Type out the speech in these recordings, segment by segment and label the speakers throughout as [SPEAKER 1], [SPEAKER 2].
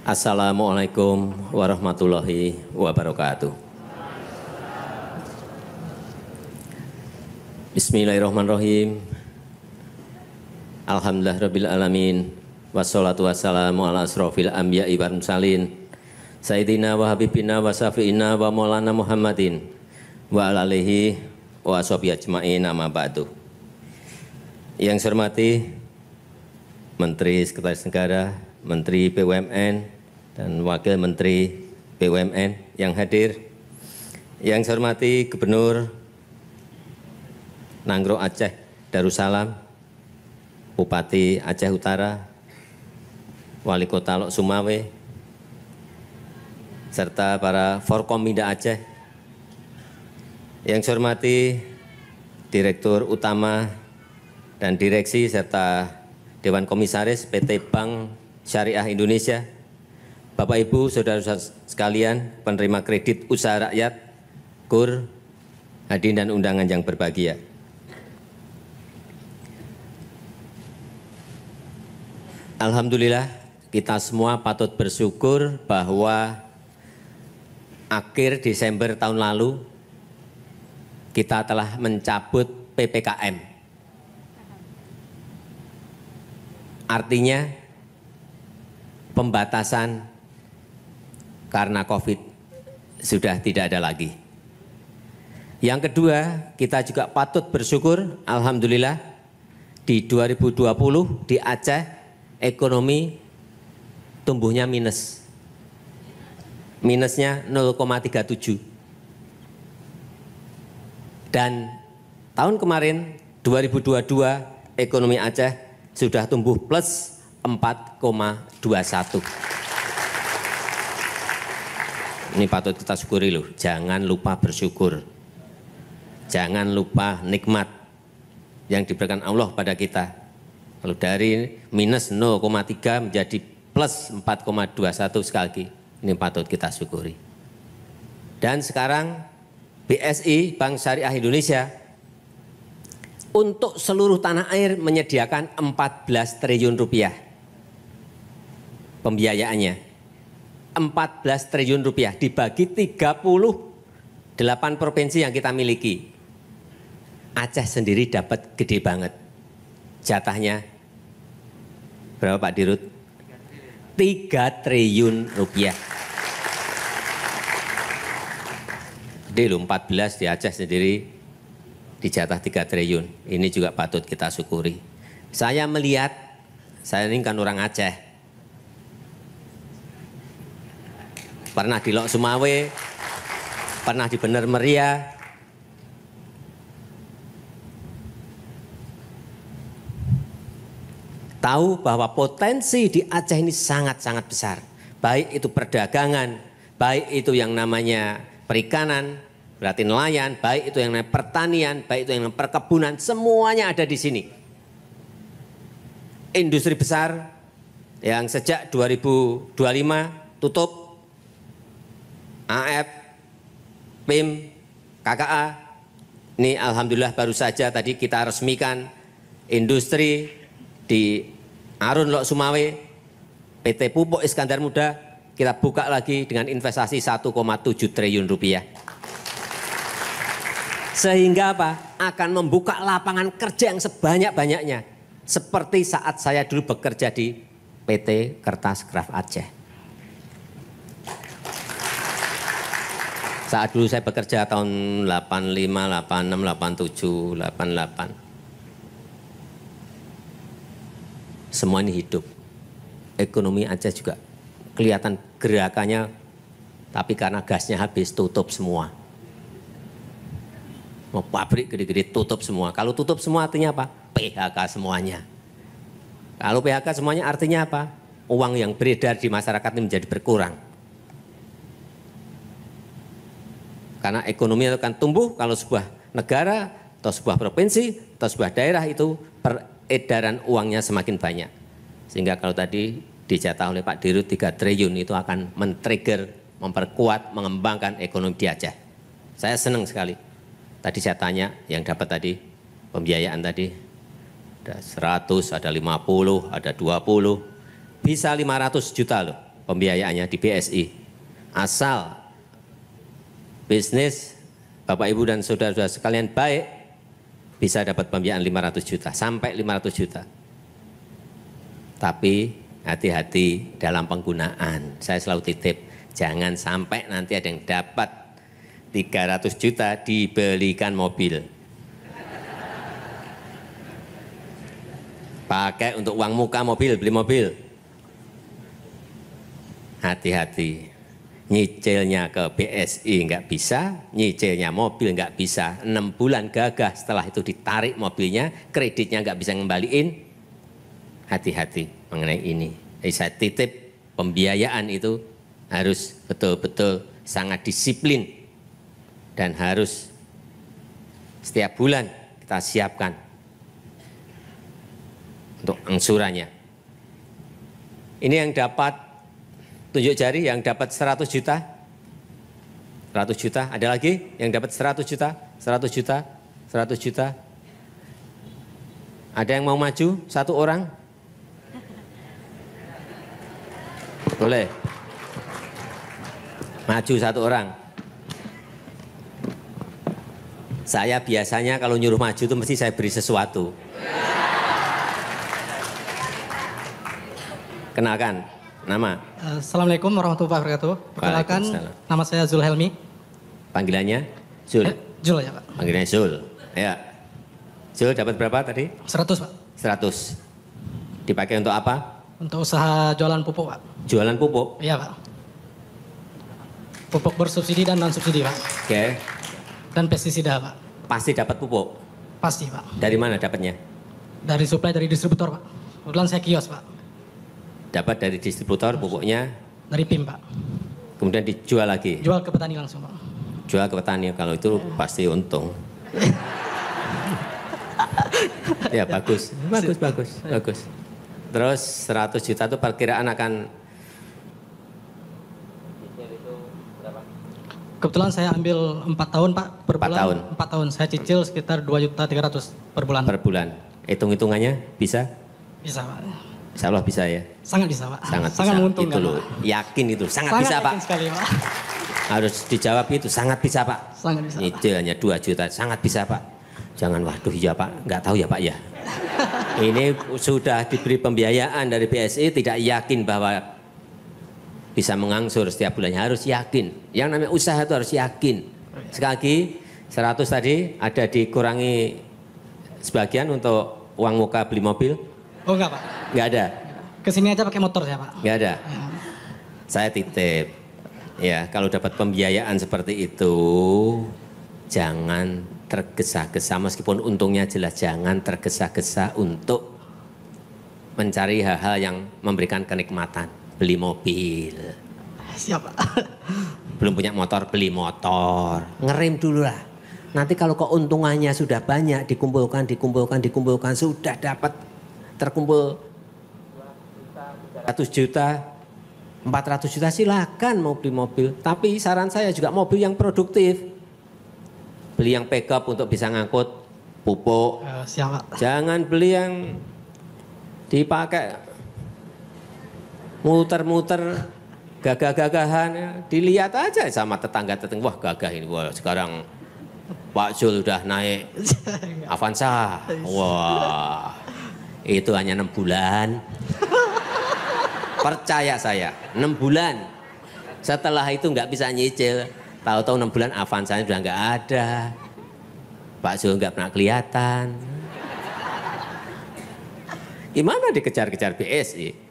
[SPEAKER 1] Assalamualaikum warahmatullahi wabarakatuh. Bismillahirrahmanirrahim. Alhamdulillahirabbil alamin. Wassalatu wassalamu ala asrofil anbiya'i wal mursalin. Sayyidina wa habibina wa syafi'ina wa maulana Muhammadin wa ala alihi wa ashabihi ajma'in, amma ba'du. Yang saya hormati Menteri Sekretaris Negara, Menteri BUMN, dan Wakil Menteri BUMN yang hadir, yang saya hormati Gubernur Nanggro Aceh Darussalam, Bupati Aceh Utara, Wali Kota Lok Sumawe, serta para Forkominda Aceh, yang saya hormati Direktur Utama dan Direksi serta Dewan Komisaris PT Bank Syariah Indonesia, Bapak Ibu, Saudara-saudara sekalian, penerima kredit usaha rakyat, KUR, hadirin dan undangan yang berbahagia. Alhamdulillah, kita semua patut bersyukur bahwa akhir Desember tahun lalu kita telah mencabut PPKM. Artinya pembatasan karena COVID sudah tidak ada lagi. Yang kedua, kita juga patut bersyukur, alhamdulillah, di 2020 di Aceh ekonomi tumbuhnya minus. Minusnya 0,37. Dan tahun kemarin 2022 ekonomi Aceh sudah tumbuh plus 4,21. Ini patut kita syukuri loh, jangan lupa bersyukur. Jangan lupa nikmat yang diberikan Allah pada kita. Kalau dari minus 0,3 menjadi plus 4,21 sekali lagi, ini patut kita syukuri. Dan sekarang BSI, Bank Syariah Indonesia, untuk seluruh tanah air menyediakan 14 triliun rupiah pembiayaannya. 14 triliun rupiah dibagi 38 provinsi yang kita miliki. Aceh sendiri dapat gede banget. Jatahnya berapa Pak Dirut? 3 triliun rupiah. Gede loh, 14 di Aceh sendiri dijatah 3 triliun. Ini juga patut kita syukuri. Saya melihat, saya ini kan orang Aceh. Pernah di Lok Sumawe, pernah di Bener Meriah, tahu bahwa potensi di Aceh ini sangat-sangat besar. Baik itu perdagangan, baik itu yang namanya perikanan, berarti nelayan, baik itu yang namanya pertanian, baik itu yang namanya perkebunan, semuanya ada di sini. Industri besar yang sejak 2025 tutup, AF, PIM, KKA, ini alhamdulillah baru saja tadi kita resmikan industri di Arun Lok Sumawe, PT Pupuk Iskandar Muda, kita buka lagi dengan investasi 1,7 triliun rupiah. Sehingga apa? Akan membuka lapangan kerja yang sebanyak-banyaknya. Seperti saat saya dulu bekerja di PT Kertas Kraft Aceh. Saat dulu saya bekerja tahun 85, 86, 87, 88. Semua ini hidup. Ekonomi Aceh juga kelihatan gerakannya, tapi karena gasnya habis tutup semua. Mau pabrik gede-gede tutup semua. Kalau tutup semua artinya apa? PHK semuanya. Kalau PHK semuanya artinya apa? Uang yang beredar di masyarakat ini menjadi berkurang. Karena ekonomi akan tumbuh kalau sebuah negara atau sebuah provinsi atau sebuah daerah itu peredaran uangnya semakin banyak. Sehingga kalau tadi dijatah oleh Pak Dirut 3 triliun itu akan men-trigger, memperkuat, mengembangkan ekonomi di Aceh. Saya senang sekali. Tadi saya tanya yang dapat tadi, pembiayaan tadi, ada 100, ada 50, ada 20, bisa 500 juta loh. pembiayaannya di BSI. Asal bisnis Bapak Ibu dan saudara-saudara sekalian baik, bisa dapat pembiayaan 500 juta, sampai 500 juta. Tapi hati-hati dalam penggunaan. Saya selalu titip, jangan sampai nanti ada yang dapat 300 juta dibelikan mobil. Pakai untuk uang muka mobil, beli mobil. Hati-hati. Nyicilnya ke BSI nggak bisa, nyicilnya mobil nggak bisa. 6 bulan gagah, setelah itu ditarik mobilnya, kreditnya nggak bisa ngembaliin. Hati-hati mengenai ini. Jadi saya titip pembiayaan itu harus betul-betul sangat disiplin dan harus setiap bulan kita siapkan untuk angsurannya. Ini yang dapat tunjuk jari, yang dapat 100 juta. 100 juta, ada lagi yang dapat 100 juta, 100 juta, 100 juta. Ada yang mau maju? Satu orang? Boleh. Maju satu orang. Saya biasanya kalau nyuruh maju itu mesti saya beri sesuatu. Kenalkan, nama.
[SPEAKER 2] Assalamualaikum warahmatullahi wabarakatuh. Perkenalkan, nama saya Zul Helmi.
[SPEAKER 1] Panggilannya Zul?
[SPEAKER 2] Zul ya Pak.
[SPEAKER 1] Panggilannya Zul. Ya. Zul dapat berapa tadi?
[SPEAKER 2] 100 Pak.
[SPEAKER 1] 100. Dipakai untuk apa?
[SPEAKER 2] Untuk usaha jualan pupuk Pak.
[SPEAKER 1] Jualan pupuk?
[SPEAKER 2] Iya Pak. Pupuk bersubsidi dan non subsidi Pak.
[SPEAKER 1] Oke.
[SPEAKER 2] Dan pestisida Pak.
[SPEAKER 1] Pasti dapat pupuk?
[SPEAKER 2] Pasti Pak.
[SPEAKER 1] Dari mana dapatnya?
[SPEAKER 2] Dari suplai dari distributor Pak. Kebetulan saya kios Pak.
[SPEAKER 1] Dapat dari distributor pupuknya?
[SPEAKER 2] Dari PIM Pak.
[SPEAKER 1] Kemudian dijual lagi?
[SPEAKER 2] Jual ke petani langsung Pak.
[SPEAKER 1] Jual ke petani, kalau itu pasti untung. Ya bagus, bagus. Terus 100 juta itu perkiraan akan...
[SPEAKER 2] Kebetulan saya ambil 4 tahun Pak per
[SPEAKER 1] 4
[SPEAKER 2] bulan.
[SPEAKER 1] tahun.
[SPEAKER 2] 4 tahun. Saya cicil sekitar 2.300.000 per bulan.
[SPEAKER 1] Per bulan. Hitung-hitungannya bisa?
[SPEAKER 2] Bisa Pak.
[SPEAKER 1] Insya Allah bisa ya?
[SPEAKER 2] Sangat bisa Pak.
[SPEAKER 1] Sangat bisa.
[SPEAKER 2] menguntungkan
[SPEAKER 1] Itu loh.
[SPEAKER 2] Pak.
[SPEAKER 1] Yakin itu, sangat bisa Pak.
[SPEAKER 2] Yakin sekali Pak.
[SPEAKER 1] Harus dijawab itu, sangat bisa Pak.
[SPEAKER 2] Sangat bisa Pak.
[SPEAKER 1] Nyicil hanya 2 juta, sangat bisa Pak. Jangan waduh ya Pak, nggak tahu ya Pak ya. Ini sudah diberi pembiayaan dari BSI, tidak yakin bahwa bisa mengangsur setiap bulannya, harus yakin. Yang namanya usaha itu harus yakin. Sekali lagi, 100 tadi ada dikurangi sebagian untuk uang muka beli mobil?
[SPEAKER 2] Oh enggak Pak.
[SPEAKER 1] Nggak ada?
[SPEAKER 2] Kesini aja pakai motor saya Pak.
[SPEAKER 1] Nggak ada?
[SPEAKER 2] Ya.
[SPEAKER 1] Saya titip, ya kalau dapat pembiayaan seperti itu, jangan tergesa-gesa, meskipun untungnya jelas, jangan tergesa-gesa untuk mencari hal-hal yang memberikan kenikmatan. Beli mobil.
[SPEAKER 2] Siap Pak.
[SPEAKER 1] Belum punya motor, beli motor. Ngerem dulu lah. Nanti kalau keuntungannya sudah banyak, dikumpulkan, sudah dapat terkumpul 100 juta, 400 juta, silakan mau beli mobil. Tapi saran saya juga mobil yang produktif. Beli yang backup untuk bisa ngangkut pupuk.
[SPEAKER 2] Siap Pak.
[SPEAKER 1] Jangan beli yang dipakai muter-muter gagah-gagahan. Dilihat aja sama tetangga-tetangga, wah gagah ini, wah sekarang Pak Zul udah naik Avanza. Wah, itu hanya 6 bulan. Percaya saya, 6 bulan. Setelah itu nggak bisa nyicil. Tahu-tahu 6 bulan Avanzanya sudah nggak ada. Pak Zul nggak pernah kelihatan. Gimana dikejar-kejar BSI?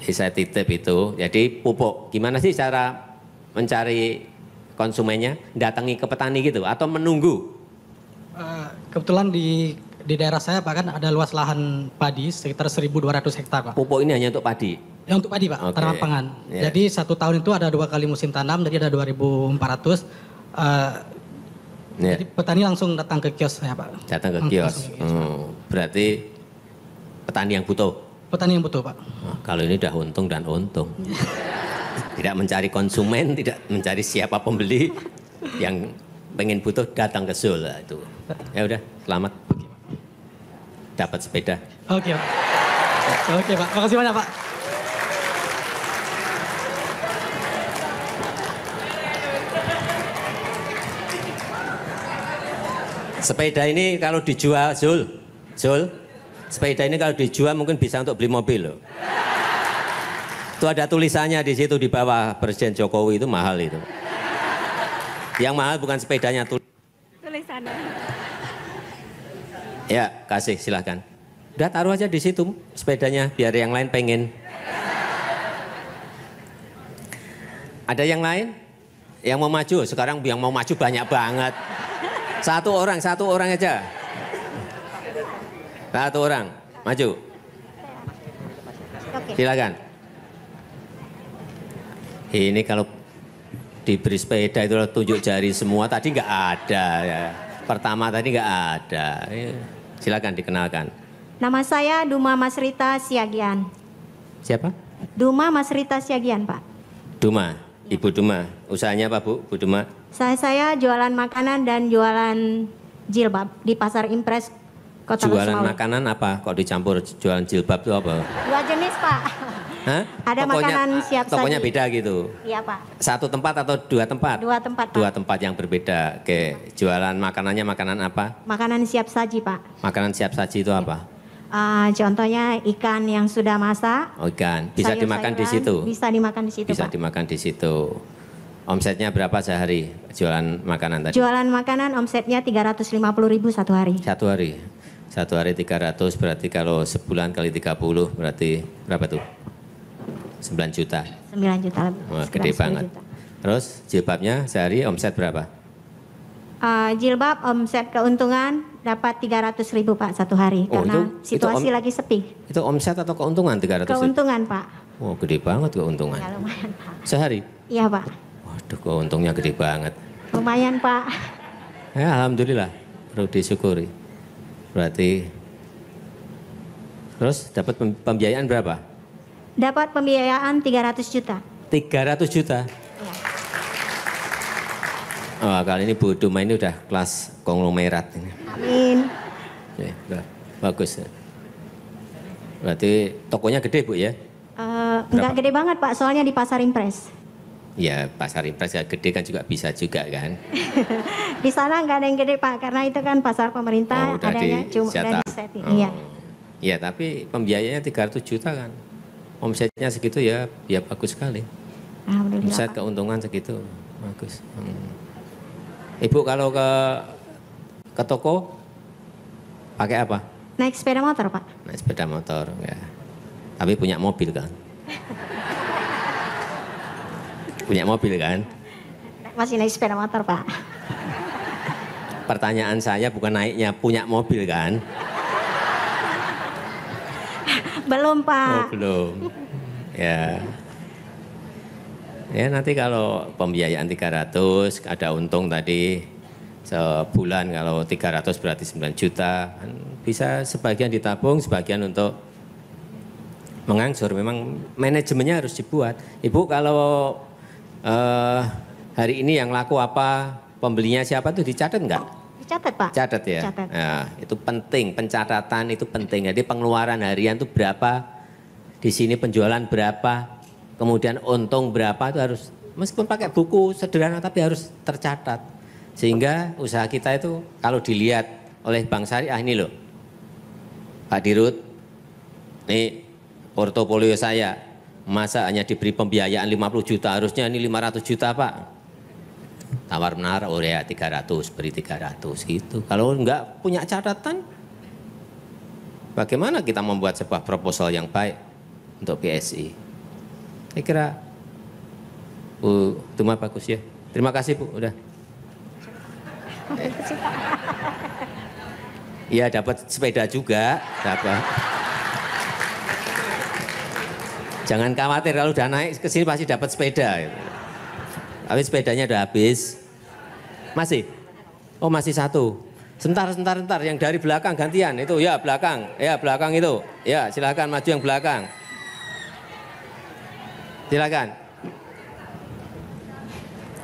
[SPEAKER 1] Saya titip itu. Jadi pupuk, gimana sih cara mencari konsumennya? Datangi ke petani gitu atau menunggu?
[SPEAKER 2] Kebetulan di daerah saya Pak kan ada luas lahan padi sekitar 1.200 hektar Pak.
[SPEAKER 1] Pupuk ini hanya untuk padi?
[SPEAKER 2] Ya untuk padi Pak, tanaman pangan.
[SPEAKER 1] Yeah.
[SPEAKER 2] Jadi 1 tahun itu ada 2 kali musim tanam, jadi ada 2.400. Jadi petani langsung datang ke kios saya Pak.
[SPEAKER 1] Datang ke kios. Berarti petani yang butuh?
[SPEAKER 2] Petani yang butuh Pak.
[SPEAKER 1] Kalau ini udah untung dan untung. Tidak mencari konsumen, tidak mencari siapa pembeli, yang pengen butuh datang ke Zul itu. Ya udah, selamat. Dapat sepeda.
[SPEAKER 2] Oke Pak. Oke Pak, makasih banyak Pak.
[SPEAKER 1] Sepeda ini kalau dijual, Zul, sepeda ini kalau dijual mungkin bisa untuk beli mobil loh. Itu ada tulisannya di situ di bawah, Presiden Jokowi itu mahal itu. Yang mahal bukan sepedanya, tulisannya. Ya, kasih silahkan. Udah taruh aja di situ sepedanya, biar yang lain pengen. Ada yang lain? Yang mau maju? Sekarang yang mau maju banyak banget. Satu orang aja. Satu orang, maju. Silakan. Ini kalau diberi sepeda itu tunjuk jari semua, tadi nggak ada ya. Pertama tadi nggak ada. Silakan dikenalkan.
[SPEAKER 3] Nama saya Duma Masrita Siagian.
[SPEAKER 1] Siapa?
[SPEAKER 3] Duma Masrita Siagian, Pak.
[SPEAKER 1] Duma, Ibu Duma. Usahanya apa, Bu Duma?
[SPEAKER 3] Saya jualan makanan dan jualan jilbab di Pasar Impres Kota
[SPEAKER 1] Jualan
[SPEAKER 3] Losmawe.
[SPEAKER 1] makanan apa? Kok dicampur jualan jilbab itu apa?
[SPEAKER 3] Dua jenis, Pak.
[SPEAKER 1] Hah?
[SPEAKER 3] Ada makanan siap saji.
[SPEAKER 1] Tokonya beda gitu?
[SPEAKER 3] Iya, Pak.
[SPEAKER 1] Satu tempat atau dua tempat?
[SPEAKER 3] Dua tempat, Pak.
[SPEAKER 1] Dua tempat yang berbeda. Oke, jualan makanannya makanan apa?
[SPEAKER 3] Makanan siap saji, Pak.
[SPEAKER 1] Makanan siap saji itu apa?
[SPEAKER 3] Contohnya ikan yang sudah masak.
[SPEAKER 1] Oh, ikan. Bisa dimakan di situ?
[SPEAKER 3] Bisa dimakan di situ,
[SPEAKER 1] Bisa
[SPEAKER 3] Pak.
[SPEAKER 1] dimakan di situ. Omsetnya berapa sehari jualan makanan tadi?
[SPEAKER 3] Jualan makanan omsetnya 350.000 satu hari.
[SPEAKER 1] Satu hari. Satu hari 300 berarti kalau sebulan kali 30 berarti berapa tuh? 9 juta.
[SPEAKER 3] 9 juta lebih.
[SPEAKER 1] Wah,
[SPEAKER 3] 9
[SPEAKER 1] gede banget.
[SPEAKER 3] juta.
[SPEAKER 1] Terus jilbabnya sehari omset berapa?
[SPEAKER 3] Jilbab omset keuntungan dapat 300.000 Pak satu hari
[SPEAKER 1] Oh,
[SPEAKER 3] karena
[SPEAKER 1] itu
[SPEAKER 3] situasi lagi sepi.
[SPEAKER 1] Itu omset atau keuntungan 300?
[SPEAKER 3] Keuntungan Pak.
[SPEAKER 1] Oh, gede banget keuntungan.
[SPEAKER 3] Ya lumayan Pak.
[SPEAKER 1] Sehari?
[SPEAKER 3] Iya Pak.
[SPEAKER 1] Waduh, keuntungnya gede banget.
[SPEAKER 3] Lumayan Pak.
[SPEAKER 1] Ya, alhamdulillah. Perlu disyukuri. Berarti terus dapat pembiayaan berapa?
[SPEAKER 3] Dapat pembiayaan 300 juta.
[SPEAKER 1] 300 juta.
[SPEAKER 3] Ya.
[SPEAKER 1] Oh, kali ini Bu Duma ini udah kelas konglomerat ini.
[SPEAKER 3] Amin.
[SPEAKER 1] Ya, udah bagus. Berarti tokonya gede Bu ya?
[SPEAKER 3] Enggak gede banget Pak, soalnya di Pasar Impres.
[SPEAKER 1] Ya, Pasar Impres ya gede kan juga bisa juga kan?
[SPEAKER 3] Di sana enggak ada yang gede Pak, karena itu kan pasar pemerintah,
[SPEAKER 1] udah
[SPEAKER 3] adanya cuma
[SPEAKER 1] dijatah.
[SPEAKER 3] dari setting.
[SPEAKER 1] Oh.
[SPEAKER 3] Iya.
[SPEAKER 1] Ya, tapi pembiayaannya 300 juta kan. Omsetnya segitu ya bagus sekali.
[SPEAKER 3] Alhamdulillah.
[SPEAKER 1] Omset
[SPEAKER 3] Pak.
[SPEAKER 1] keuntungan segitu, bagus. Ibu kalau ke toko pakai apa?
[SPEAKER 3] Naik sepeda motor Pak.
[SPEAKER 1] Naik sepeda motor ya. Tapi punya mobil kan? Punya mobil kan?
[SPEAKER 3] Masih naik sepeda motor Pak.
[SPEAKER 1] Pertanyaan saya bukan naiknya, punya mobil kan?
[SPEAKER 3] Belum
[SPEAKER 1] Oh,
[SPEAKER 3] Pak.
[SPEAKER 1] belum. Ya. Ya nanti kalau pembiayaan 300 ada untung tadi sebulan kalau 300 berarti 9 juta. Bisa sebagian ditabung, sebagian untuk mengangsur. Memang manajemennya harus dibuat. Ibu kalau hari ini yang laku apa, pembelinya siapa tuh dicatat enggak?
[SPEAKER 3] Dicatat Pak.
[SPEAKER 1] Catat ya.
[SPEAKER 3] Catat.
[SPEAKER 1] Ya, itu penting, pencatatan itu penting. Jadi pengeluaran harian itu berapa, di sini penjualan berapa, kemudian untung berapa itu harus, meskipun pakai buku sederhana tapi harus tercatat. Sehingga usaha kita itu kalau dilihat oleh Bank Syariah ini loh, Pak Dirut, ini portofolio saya, masa hanya diberi pembiayaan 50 juta, harusnya ini 500 juta Pak. Tawar menawar, oh ya 300, beri 300 gitu. Kalau enggak punya catatan, bagaimana kita membuat sebuah proposal yang baik untuk PSI? Saya kira Bu Duma bagus ya. Terima kasih Bu, udah. Iya dapat sepeda juga, dapat. Jangan khawatir kalau udah naik ke sini pasti dapat sepeda. Gitu. Tapi sepedanya udah habis. Masih? Oh masih satu. Sebentar. Yang dari belakang gantian. Itu ya belakang. Ya belakang itu. Ya silakan maju yang belakang. Silakan.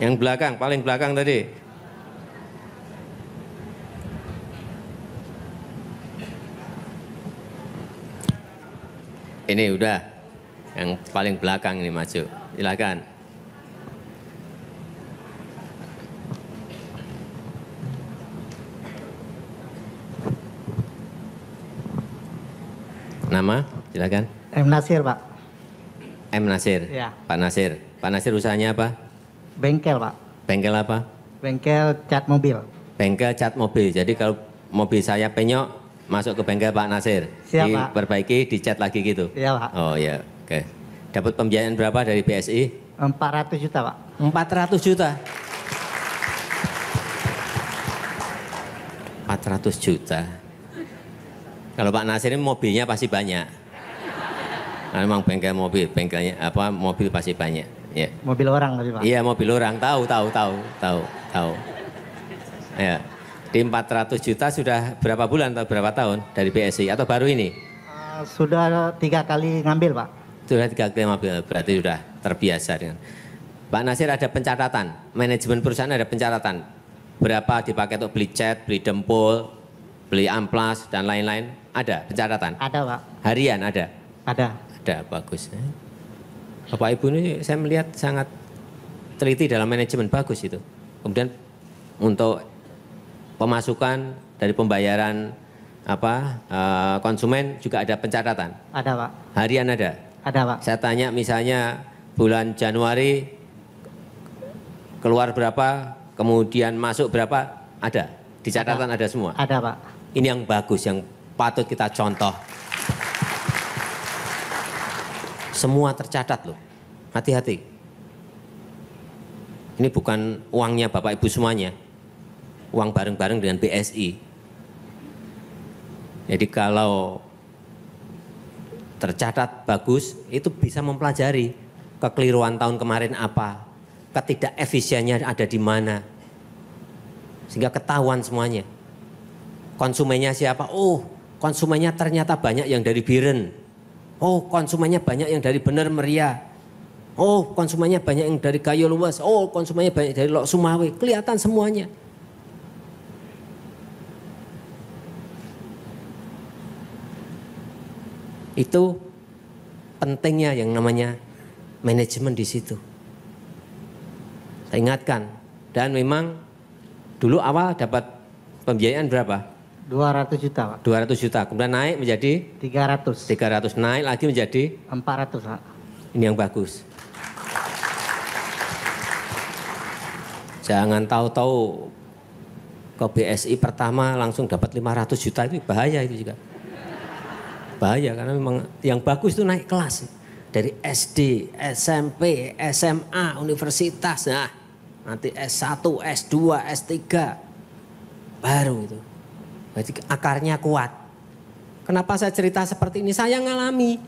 [SPEAKER 1] Yang belakang, paling belakang tadi. Ini udah. Yang paling belakang ini maju. Silakan. Nama, silakan.
[SPEAKER 4] M. Nasir, Pak.
[SPEAKER 1] M. Nasir.
[SPEAKER 4] Ya.
[SPEAKER 1] Pak Nasir. Pak Nasir usahanya apa?
[SPEAKER 4] Bengkel, Pak.
[SPEAKER 1] Bengkel apa?
[SPEAKER 4] Bengkel cat mobil.
[SPEAKER 1] Bengkel cat mobil. Jadi kalau mobil saya penyok, masuk ke bengkel Pak Nasir.
[SPEAKER 4] Siap, Pak.
[SPEAKER 1] Diperbaiki, dicat lagi gitu.
[SPEAKER 4] Iya, Pak.
[SPEAKER 1] Oh ya, oke. Dapat pembiayaan berapa dari BSI?
[SPEAKER 4] 400 juta, Pak.
[SPEAKER 1] 400 juta. 400 juta. Kalau Pak Nasir ini mobilnya pasti banyak. Nah, memang bengkel mobil, bengkelnya apa mobil pasti banyak. Ya.
[SPEAKER 4] Mobil orang tadi, Pak.
[SPEAKER 1] Iya, mobil orang, tahu. Ya. Di 400 juta sudah berapa bulan atau berapa tahun dari BSI atau baru ini?
[SPEAKER 4] Sudah 3 kali ngambil, Pak.
[SPEAKER 1] Sudah 3 kali mobil, berarti sudah terbiasa dengan. Pak Nasir ada pencatatan, manajemen perusahaan ada pencatatan. Berapa dipakai untuk beli cat, beli dempul, beli amplas dan lain-lain, ada pencatatan.
[SPEAKER 4] Ada, Pak.
[SPEAKER 1] Harian ada.
[SPEAKER 4] Ada.
[SPEAKER 1] Ada, bagus. Bapak Ibu ini saya melihat sangat teliti dalam manajemen, bagus itu. Kemudian untuk pemasukan dari pembayaran konsumen juga ada pencatatan.
[SPEAKER 4] Ada, Pak.
[SPEAKER 1] Harian ada.
[SPEAKER 4] Ada, Pak.
[SPEAKER 1] Saya tanya misalnya bulan Januari keluar berapa, kemudian masuk berapa, ada. Di catatan ada semua.
[SPEAKER 4] Ada, Pak.
[SPEAKER 1] Ini yang bagus, yang patut kita contoh. Semua tercatat loh, hati-hati. Ini bukan uangnya Bapak Ibu semuanya, uang bareng-bareng dengan BSI. Jadi kalau tercatat bagus, itu bisa mempelajari kekeliruan tahun kemarin apa, ketidakefisiennya ada di mana, sehingga ketahuan semuanya. Konsumennya siapa? Oh, konsumennya ternyata banyak yang dari Biren. Oh, konsumennya banyak yang dari Bener Meriah. Oh, konsumennya banyak yang dari Gayo Luwes. Oh, konsumennya banyak dari Lok Sumawe. Kelihatan semuanya. Itu pentingnya yang namanya manajemen di situ. Saya ingatkan. Dan memang dulu awal dapat pembiayaan berapa?
[SPEAKER 4] 200 juta, Pak.
[SPEAKER 1] 200 juta, kemudian naik menjadi
[SPEAKER 4] 300.
[SPEAKER 1] 300, naik lagi menjadi
[SPEAKER 4] 400, Pak.
[SPEAKER 1] ini yang bagus. Jangan tahu-tahu ke BSI pertama langsung dapat 500 juta, itu bahaya itu juga. Bahaya karena memang yang bagus itu naik kelas. Dari SD, SMP, SMA, universitas, nah nanti S1, S2, S3, baru itu. Berarti akarnya kuat. Kenapa saya cerita seperti ini? Saya ngalami.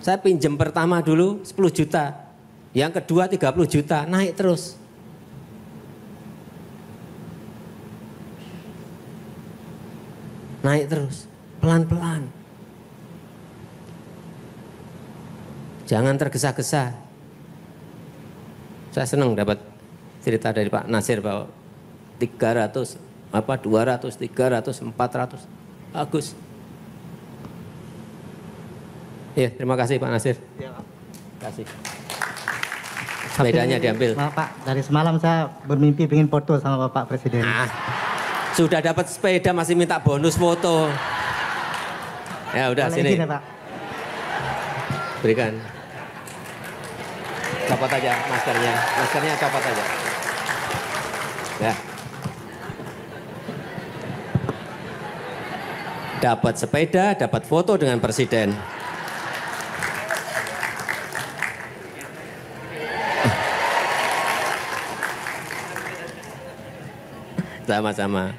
[SPEAKER 1] Saya pinjam pertama dulu 10 juta. Yang kedua 30 juta, naik terus. Naik terus, pelan-pelan. Jangan tergesa-gesa. Saya senang dapat cerita dari Pak Nasir bahwa 200, 300, 400. Bagus. Ya, terima kasih Pak Nasir.
[SPEAKER 4] Iya, Pak.
[SPEAKER 1] Terima kasih. Sepedanya diambil.
[SPEAKER 4] Maaf, Pak, dari semalam saya bermimpi ingin foto sama Bapak Presiden.
[SPEAKER 1] Sudah dapat sepeda masih minta bonus foto. Ya udah,
[SPEAKER 4] Boleh
[SPEAKER 1] sini.
[SPEAKER 4] izin ya, Pak?
[SPEAKER 1] Berikan. Copot aja maskernya. Maskernya copot aja. Ya. Dapat sepeda, dapat foto dengan Presiden. Sama-sama.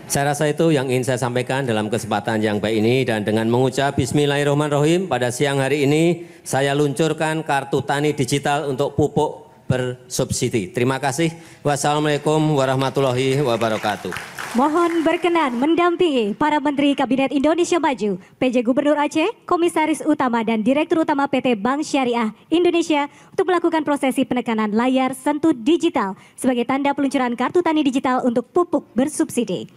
[SPEAKER 1] Saya rasa itu yang ingin saya sampaikan dalam kesempatan yang baik ini, dan dengan mengucap Bismillahirrahmanirrahim pada siang hari ini saya luncurkan kartu tani digital untuk pupuk bersubsidi. Terima kasih. Wassalamualaikum warahmatullahi wabarakatuh.
[SPEAKER 5] Mohon berkenan mendampingi para Menteri Kabinet Indonesia Maju, PJ Gubernur Aceh, Komisaris Utama dan Direktur Utama PT Bank Syariah Indonesia untuk melakukan prosesi penekanan layar sentuh digital sebagai tanda peluncuran kartu tani digital untuk pupuk bersubsidi.